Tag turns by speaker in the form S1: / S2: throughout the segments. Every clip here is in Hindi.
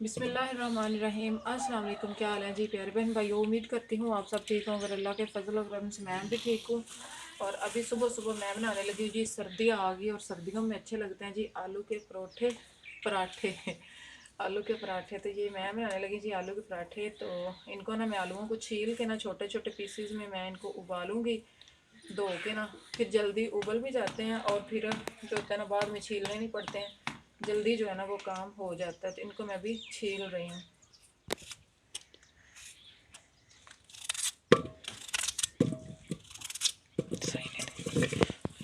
S1: बिस्मिल्लाहिर्रहमानिर्रहीम। अस्सलाम वालेकुम। क्या हाल है जी प्यारे बहन भाइयों, उम्मीद करती हूँ आप सब ठीक होंगे। अल्लाह के फजल और करम से मैं भी ठीक हूँ। और अभी सुबह सुबह मैं बनाने लगी हूँ जी, सर्दी आ गई और सर्दियों में अच्छे लगते हैं जी आलू के पराठे आलू के पराठे। तो ये मैं बनाने लगी जी आलू के पराठे। तो इनको ना मैं आलूओं को छील के ना छोटे छोटे पीसीज में मैं इनको उबालूँगी धो के ना, फिर जल्दी उबल भी जाते हैं और फिर जो होता है ना बाद में छीलने नहीं पड़ते हैं, जल्दी जो है ना वो काम हो जाता है। तो इनको मैं भी छील रही हूँ।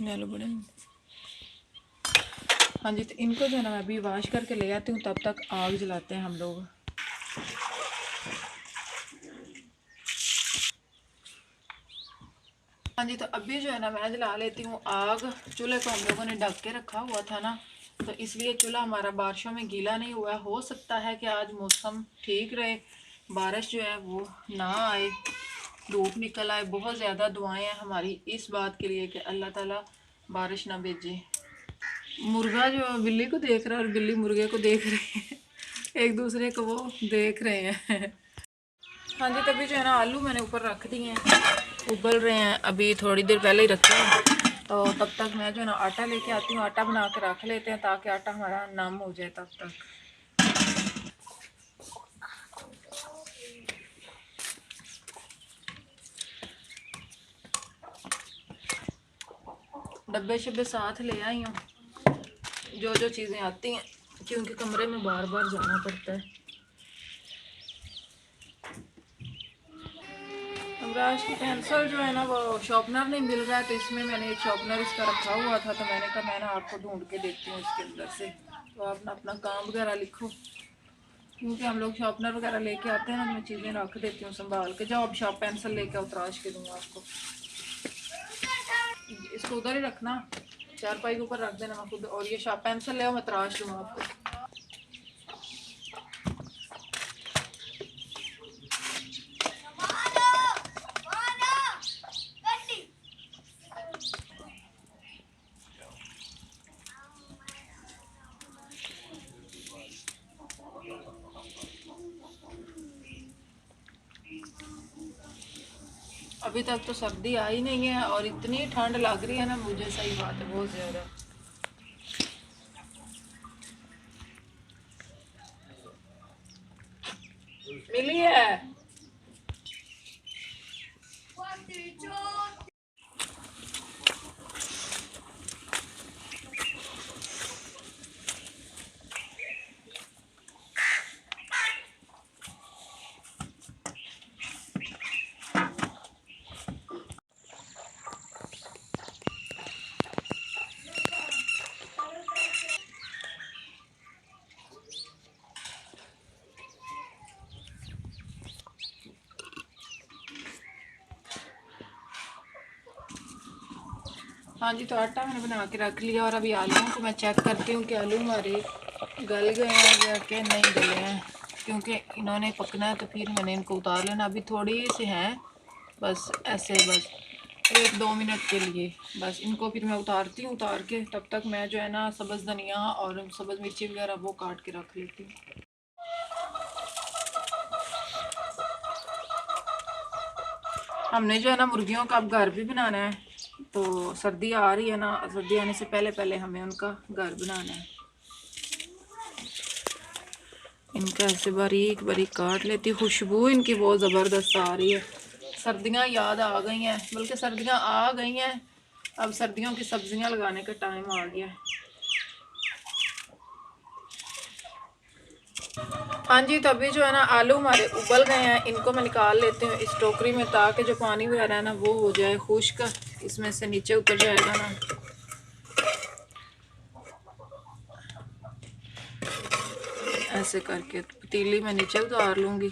S1: आलू बड़े, हाँ जी। तो इनको जो है ना मैं अभी वॉश करके ले आती हूँ, तब तक आग जलाते हैं हम लोग। हाँ जी। तो अभी जो है ना मैं जला लेती हूँ आग। चूल्हे को हम लोगों ने ढक के रखा हुआ था ना, तो इसलिए चूल्हा हमारा बारिशों में गीला नहीं हुआ। हो सकता है कि आज मौसम ठीक रहे, बारिश जो है वो ना आए, धूप निकल आए। बहुत ज़्यादा दुआएं हैं हमारी इस बात के लिए कि अल्लाह ताला बारिश ना भेजे। मुर्गा जो बिल्ली को देख रहा है और बिल्ली मुर्गे को देख रही है, एक दूसरे को वो देख रहे हैं। हाँ जी। तभी जो है ना आलू मैंने ऊपर रख दिए हैं, उबल रहे हैं। अभी थोड़ी देर पहले ही रखे हैं। तो तब तक मैं जो है ना आटा लेके आती हूँ, आटा बना के रख लेते हैं ताकि आटा हमारा नम हो जाए तब तक। डब्बे शब्बे साथ ले आई हूँ, जो जो चीज़ें आती हैं, क्योंकि कमरे में बार बार जाना पड़ता है। अमराज की पेंसिल जो है ना वो शॉर्पनर नहीं मिल रहा है, तो इसमें मैंने एक शॉर्पनर इसका रखा हुआ था, तो मैंने कहा मैं ना आपको ढूंढ के देखती हूँ इसके अंदर से, तो आप ना अपना काम वगैरह लिखो। क्योंकि हम लोग शॉर्पनर वगैरह लेके आते हैं ना, मैं चीज़ें रख देती हूँ संभाल के। जाओ अब शॉप पेंसिल लेके आओ, तराश के दूँगा आपको। इसको उधर ही रखना, चारपाई के ऊपर रख देना मैं खुद। और ये शॉप पेंसिल ले आओ, मैं तराश दूँगा आपको। अभी तक तो सर्दी आई नहीं है और इतनी ठंड लग रही है ना मुझे, सही बात है, बहुत ज़्यादा। मिली है। हाँ जी। तो आटा मैंने बना के रख लिया और अभी आलूओं को मैं चेक करती हूँ कि आलू हमारे गल गए हैं या कि नहीं गले हैं, क्योंकि इन्होंने पकना है तो फिर मैंने इनको उतार लेना। अभी थोड़ी से हैं बस, ऐसे बस 1-2 मिनट के लिए बस। इनको फिर मैं उतारती हूँ, उतार के तब तक मैं जो है ना सब्ज़ धनिया और सब्ज़ मिर्ची वगैरह वो काट के रख लेती हूँ। हमने जो है ना मुर्गियों का अब घर भी बनाना है, तो सर्दी आ रही है ना, सर्दी आने से पहले पहले हमें उनका घर बनाना है। इनका ऐसे बारीक बारीक काट लेती हूँ। खुशबू इनकी बहुत ज़बरदस्त आ रही है। सर्दियाँ याद आ गई हैं, बल्कि सर्दियाँ आ गई हैं, अब सर्दियों की सब्जियाँ लगाने का टाइम आ गया है। हाँ जी। तो अभी जो है ना आलू हमारे उबल गए हैं, इनको मैं निकाल लेती हूँ इस टोकरी में, ताकि जो पानी वगैरह है ना वो हो जाए खुश्क, इसमें से नीचे उतर जाएगा ना। ऐसे करके पतीली में नीचे उतार लूँगी।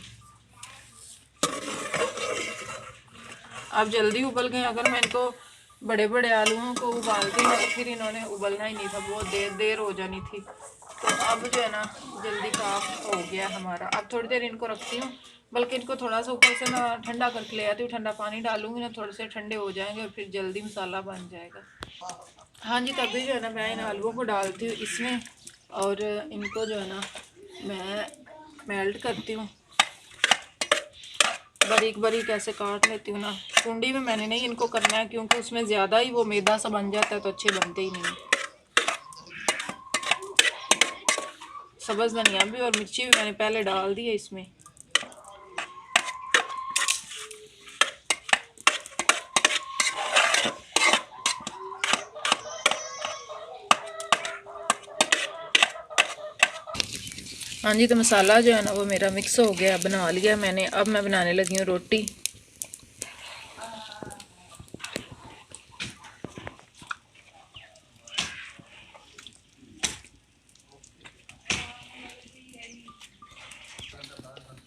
S1: अब जल्दी उबल गए। अगर मैं इनको बड़े बड़े आलूओं को उबालती ना तो फिर इन्होंने उबलना ही नहीं था, बहुत देर देर हो जानी थी। तो अब जो है ना जल्दी काम हो गया हमारा। अब थोड़ी देर इनको रखती हूँ, बल्कि इनको थोड़ा सा ऊपर से ना ठंडा करके ले आती हूँ। ठंडा पानी डालूंगी ना, थोड़े से ठंडे हो जाएंगे और फिर जल्दी मसाला बन जाएगा। हाँ जी। तभी जो है ना मैं इन आलूओं को डालती हूँ इसमें, और इनको जो है ना मैं मेल्ट करती हूँ, बारीक बारीक ऐसे काट लेती हूँ ना। कुंडी में मैंने नहीं इनको करना है क्योंकि उसमें ज़्यादा ही वो मैदा सा बन जाता है तो अच्छे बनते ही नहीं। सब्ज़ धनिया भी और मिर्ची भी मैंने पहले डाल दी है इसमें। हाँ जी, तो मसाला जो है ना वो मेरा मिक्स हो गया, बना लिया मैंने। अब मैं बनाने लगी हूँ रोटी।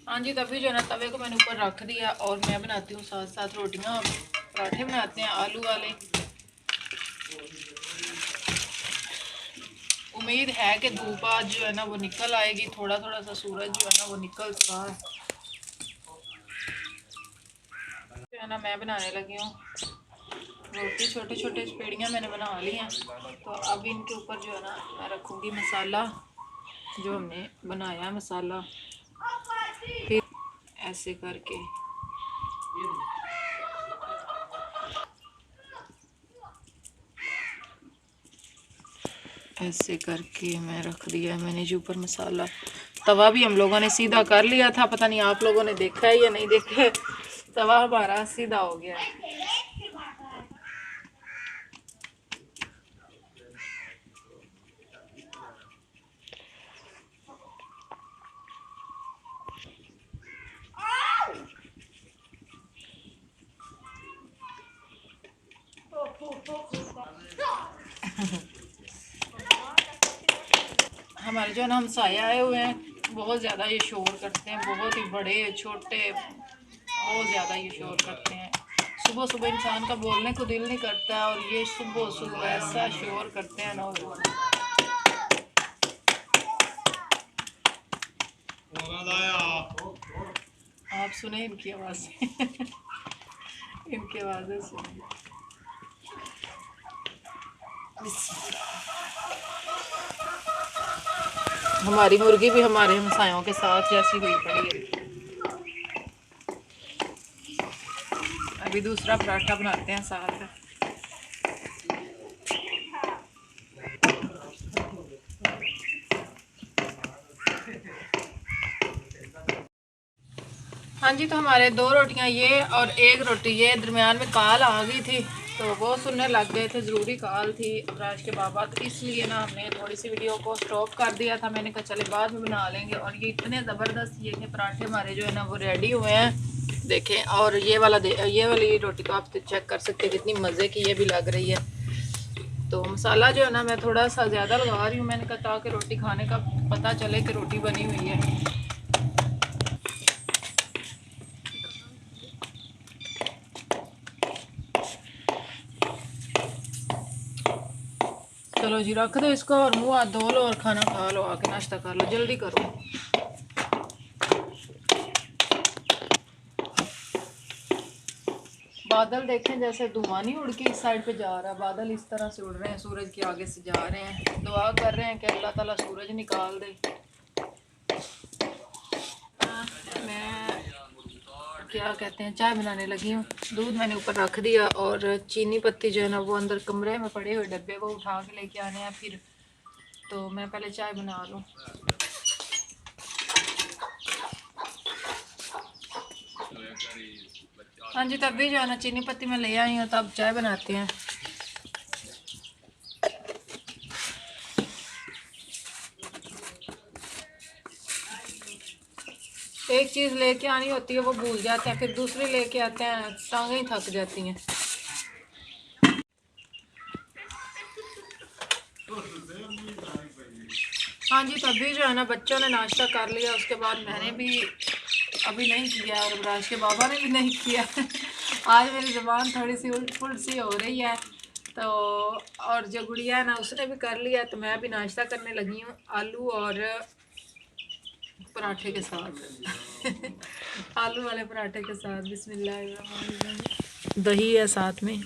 S1: हाँ जी, तभी जो है ना तवे को मैंने ऊपर रख दिया और मैं बनाती हूँ साथ साथ रोटियाँ। पराठे बनाते हैं आलू वाले। उम्मीद है कि धूप आज जो है ना वो निकल आएगी, थोड़ा थोड़ा सा सूरज जो है ना वो निकल रहा है। जो है ना मैं बनाने लगी हूँ रोटी। छोटे छोटे पेड़ियाँ मैंने बना ली हैं। तो अब इनके ऊपर जो है ना मैं रखूँगी मसाला, जो हमने बनाया है मसाला। फिर ऐसे करके मैं रख दिया है मैंने जो ऊपर मसाला। तवा भी हम लोगों ने सीधा कर लिया था, पता नहीं आप लोगों ने देखा है या नहीं देखा है। तवा हमारा सीधा हो गया है। हमारे जो है ना हमसाए आए हुए हैं, बहुत ज़्यादा ये शोर करते हैं, बहुत ही बड़े छोटे, बहुत ज़्यादा ये शोर करते हैं। सुबह सुबह इंसान का बोलने को दिल नहीं करता और ये सुबह सुबह ऐसा शोर करते हैं ना। आप सुने इनकी आवाज़ इनकी आवाज़ें सुनिए। हमारी मुर्गी भी हमारे हमसायों के साथ जैसी हुई पड़ी है। अभी दूसरा पराठा बनाते हैं साथ। हाँ जी, तो हमारे 2 रोटियां ये और 1 रोटी ये, दरमियान में कॉल आ गई थी तो वो सुनने लग गए थे, ज़रूरी कॉल थी अबराज के बाबा। तो इसलिए ना हमने थोड़ी सी वीडियो को स्टॉप कर दिया था। मैंने कहा चले बाद में बना लेंगे। और ये इतने ज़बरदस्त ये के पराठे हमारे जो है ना वो रेडी हुए हैं, देखें। और ये वाली रोटी तो आप चेक कर सकते हैं कितनी मज़े की ये भी लग रही है। तो मसाला जो है ना मैं थोड़ा सा ज़्यादा लगा रही हूँ, मैंने कहा ताकि रोटी खाने का पता चले कि रोटी बनी हुई है। चलो जी, रख दो इसको और मुँह हाथ धो लो और खाना खा लो, आके नाश्ता कर लो, जल्दी करो। बादल देखें जैसे धुआं नहीं उड़ के इस साइड पे जा रहा है, बादल इस तरह से उड़ रहे हैं, सूरज के आगे से जा रहे हैं। दुआ कर रहे हैं कि अल्लाह ताला सूरज निकाल दे। मैं क्या कहते हैं चाय बनाने लगी हूँ। दूध मैंने ऊपर रख दिया और चीनी पत्ती जो है ना वो अंदर कमरे में पड़े हुए डब्बे वो उठा के लेके आने हैं फिर। तो मैं पहले चाय बना लूँ। हाँ जी, तब भी जो है ना चीनी पत्ती में ले आई हूँ, तो अब चाय बनाते हैं। एक चीज़ लेके आनी होती है वो भूल जाते हैं, फिर दूसरी लेके आते हैं, टांगें ही थक जाती हैं। हाँ जी, तभी जो है ना बच्चों ने नाश्ता कर लिया, उसके बाद मैंने भी अभी नहीं किया और अबराज के बाबा ने भी नहीं किया आज मेरी ज़ुबान थोड़ी सी उल्ट पुल्ट सी हो रही है। तो और जो गुड़िया है ना उसने भी कर लिया, तो मैं भी नाश्ता करने लगी हूँ आलू और पराठे के साथ आलू वाले पराठे के साथ। बिस्मिल्लाह। दही है साथ में,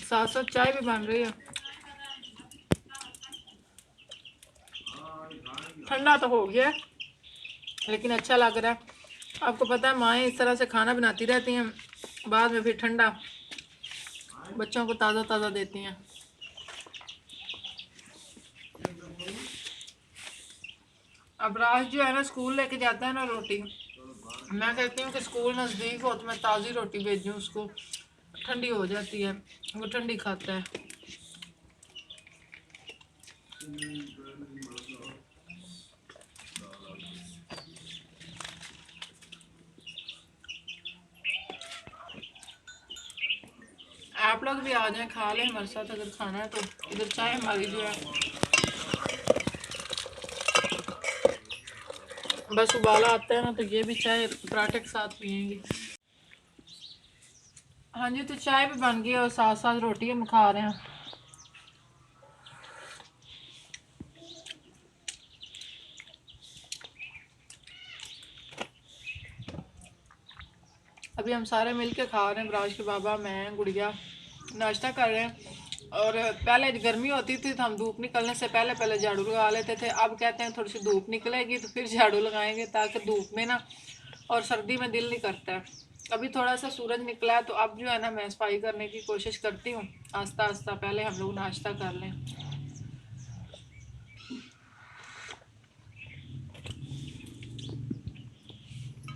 S1: साथ साथ चाय भी बन रही है। ठंडा तो हो गया लेकिन अच्छा लग रहा है। आपको पता है माएँ इस तरह से खाना बनाती रहती हैं, बाद में फिर ठंडा बच्चों को ताज़ा ताज़ा देती हैं। अब राज जो है ना स्कूल लेके जाता है ना रोटी, मैं कहती हूँ कि स्कूल नज़दीक हो तो मैं ताज़ी रोटी भेजूँ उसको, ठंडी हो जाती है, वो ठंडी खाता है। आप लोग भी आ जाएं, खा लें हमारे साथ अगर खाना है तो। इधर चाय हमारी जो है बस उबाला आता है ना, तो ये भी चाय पराठे के साथ पियेंगे। हाँ जी, तो चाय भी बन गई और साथ साथ रोटी हम खा रहे हैं। अभी हम सारे मिल के खा रहे हैं, बराज के बाबा, मैं, गुड़िया नाश्ता कर रहे हैं। और पहले गर्मी होती थी तो हम धूप निकलने से पहले पहले झाड़ू लगा लेते थे। अब कहते हैं थोड़ी सी धूप निकलेगी तो फिर झाड़ू लगाएंगे, ताकि धूप में ना और सर्दी में दिल नहीं करता है। अभी थोड़ा सा सूरज निकला है तो अब जो है ना मैं सफाई करने की कोशिश करती हूँ आस्ता आस्ता। पहले हम लोग नाश्ता कर लें।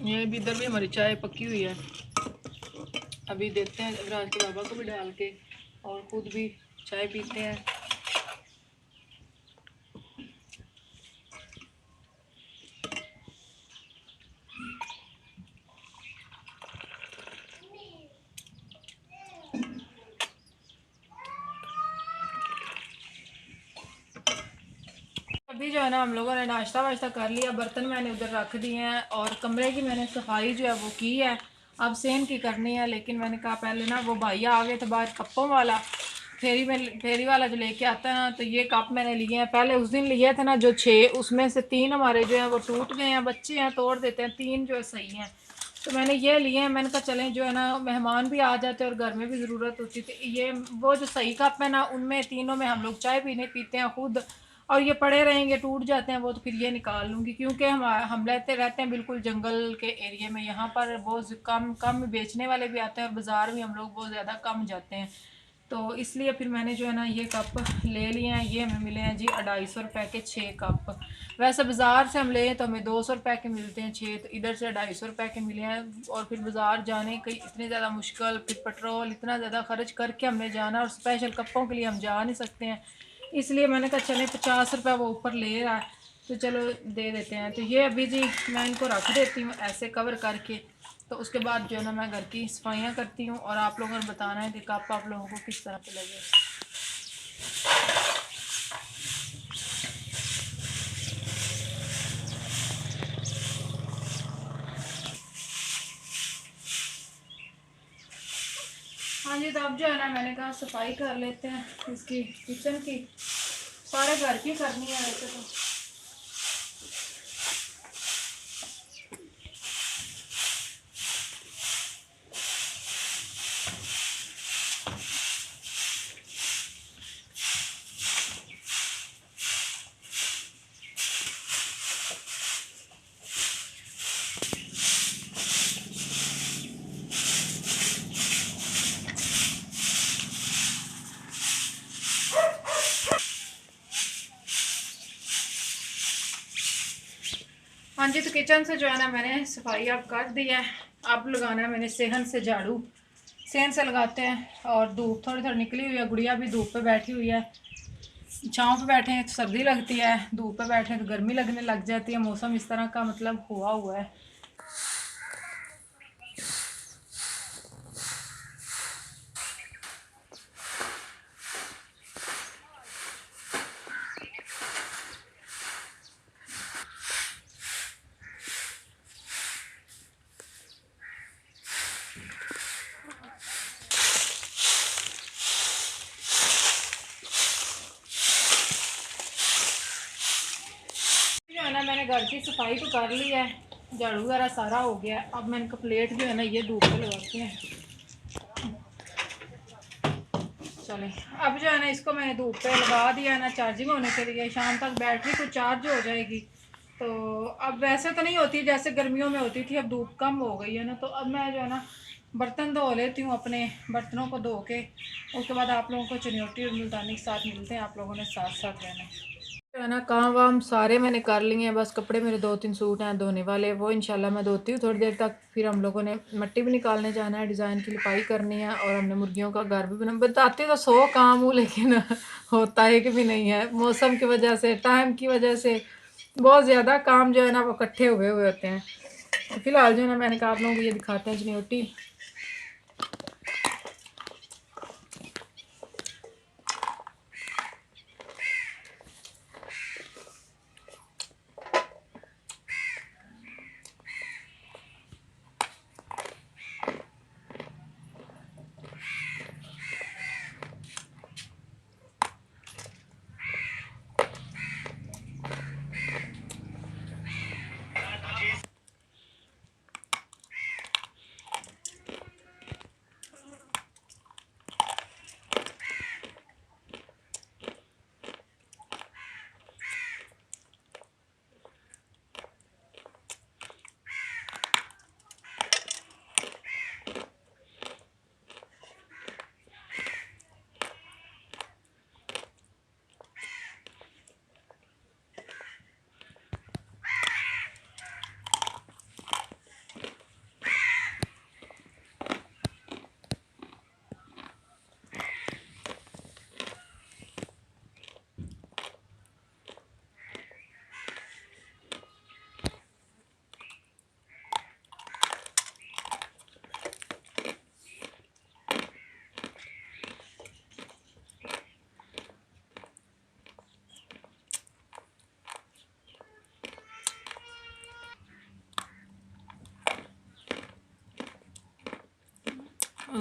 S1: ये भी इधर भी हमारी चाय पकी हुई है, अभी देते हैं राज के बाबा को भी डाल के और खुद भी चाय पीते हैं। अभी जो है ना हम लोगों ने नाश्ता वाश्ता कर लिया, बर्तन मैंने उधर रख दिए हैं और कमरे की मैंने सफाई जो है वो की है। अब सेन की करनी है, लेकिन मैंने कहा पहले ना वो भैया आ गए थे बाहर कप्पों वाला, फेरी वाला जो लेके आता है ना, तो ये कप मैंने लिए हैं। पहले उस दिन लिए थे ना जो 6, उसमें से 3 हमारे जो है वो टूट गए हैं, बच्चे हैं तोड़ देते हैं, 3 जो है सही हैं। तो मैंने ये लिए हैं। मैंने कहा चलें जो है ना मेहमान भी आ जाते हैं और घर में भी ज़रूरत होती थी, ये वो जो सही कप है ना उनमें तीनों में हम लोग चाय पीते हैं खुद, और ये पड़े रहेंगे टूट जाते हैं वो, तो फिर ये निकाल लूँगी, क्योंकि हम रहते हैं बिल्कुल जंगल के एरिया में। यहाँ पर बहुत कम कम बेचने वाले भी आते हैं और बाज़ार भी हम लोग बहुत ज़्यादा कम जाते हैं, तो इसलिए फिर मैंने जो है ना ये कप ले लिए हैं। ये हमें मिले हैं जी 250 रुपये के 6 कप। वैसे बाज़ार से हम लें तो हमें 200 रुपये के मिलते हैं 6, तो इधर से 250 रुपये के मिले हैं। और फिर बाज़ार जाने की इतनी ज़्यादा मुश्किल, फिर पेट्रोल इतना ज़्यादा खर्च करके हमने जाना, और स्पेशल कपों के लिए हम जा नहीं सकते हैं, इसलिए मैंने कहा चले 50 रुपये वो ऊपर ले रहा है तो चलो दे देते हैं। तो ये अभी जी मैं इनको रख देती हूँ ऐसे कवर करके, तो उसके बाद जो है ना मैं घर की सफाइयाँ करती हूँ और आप लोगों ने बताना है कि कप आप लोगों को किस तरह पे लगे। हाँ जी, तो अब जो है ना मैंने कहा सफाई कर लेते हैं इसकी, किचन की, सारे घर की करनी है वैसे तो। हाँ जी, तो किचन से जो है ना मैंने सफाई अब कर दी है। अब लगाना है मैंने सेहन से झाड़ू, सेहन से लगाते हैं। और धूप थोड़ी थोड़ी निकली हुई है, गुड़िया भी धूप पे बैठी हुई है। छाँव पे बैठे हैं तो सर्दी लगती है, धूप पे बैठे हैं तो गर्मी लगने लग जाती है। मौसम इस तरह का मतलब हुआ है। जो है ना मैंने घर की सफाई तो कर ली है, झाड़ू वगैरह सारा हो गया। अब मैंने का प्लेट जो है ना ये धूप पे लगाते हैं। चले अब जो है ना इसको मैंने धूप पे लगा दिया है ना चार्जिंग होने के लिए, शाम तक बैटरी को चार्ज हो जाएगी। तो अब वैसे तो नहीं होती जैसे गर्मियों में होती थी, अब धूप कम हो गई है ना, तो अब मैं जो है ना बर्तन धो लेती हूँ, अपने बर्तनों को धो के उसके बाद आप लोगों को चुनौती और मुल्तानी के साथ मिलते हैं। आप लोगों ने साथ साथ रहना जो है ना। काम वाम सारे मैंने कर लिए हैं, बस कपड़े मेरे 2-3 सूट हैं धोने वाले, वो इंशाल्लाह मैं धोती हूँ थोड़ी देर तक। फिर हम लोगों ने मिट्टी भी निकालने जाना है, डिज़ाइन की लिपाई करनी है, और हमने मुर्गियों का घर भी बना। बताती तो 100 काम हूँ, लेकिन होता है कि भी नहीं है, मौसम की वजह से, टाइम की वजह से बहुत ज़्यादा काम जो है ना वो इकट्ठे हुए हुए होते हैं। तो फिलहाल जो है ना मैंने कहा आप लोगों को ये दिखाते हैं जनेटी।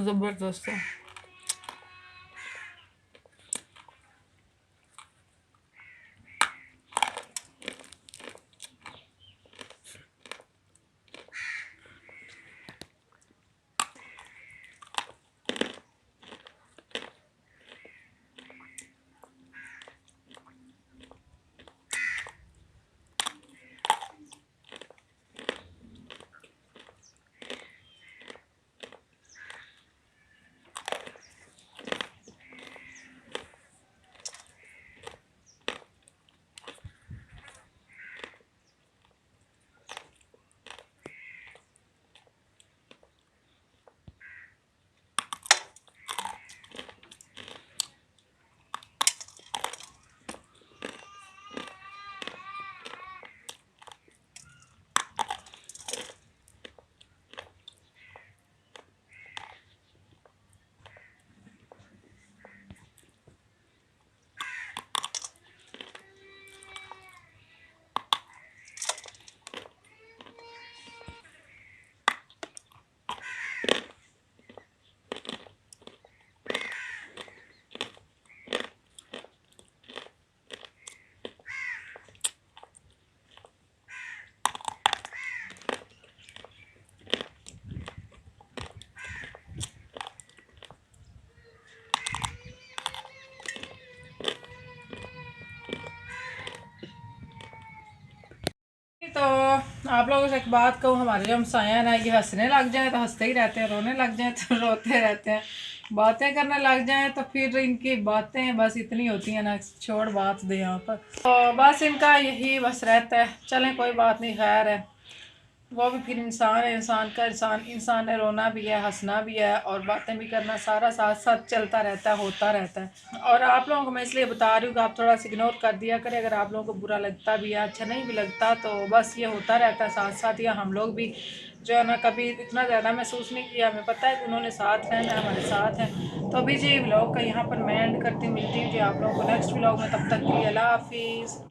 S1: ज़बरदस्त है। तो आप लोगों से एक बात कहूँ, हमारे जो हमसाए हैं ना, ये हंसने लग जाए तो हंसते ही रहते हैं, रोने लग जाए तो रोते रहते हैं, बातें करने लग जाए तो फिर इनकी बातें बस इतनी होती हैं ना, छोड़ बात दे यहाँ पर। तो बस इनका यही बस रहता है। चलें कोई बात नहीं, खैर है, वो भी फिर इंसान है, इंसान का इंसान ने रोना भी है, हंसना भी है, और बातें भी करना, सारा साथ साथ चलता रहता है, होता रहता है। और आप लोगों को मैं इसलिए बता रही हूँ कि आप थोड़ा सा इग्नोर कर दिया करें, अगर आप लोगों को बुरा लगता भी है, अच्छा नहीं भी लगता, तो बस ये होता रहता है साथ साथ। या हम लोग भी जो है ना कभी इतना ज़्यादा महसूस नहीं किया, हमें पता है कि उन्होंने साथ रहना है, हमारे साथ हैं। तो अभी जी व्लॉग का यहाँ पर मैं एंड करती, मिलती हूँ जी आप लोगों को नेक्स्ट व्लॉग में, तब तक के लिए अल्लाह हाफिज़।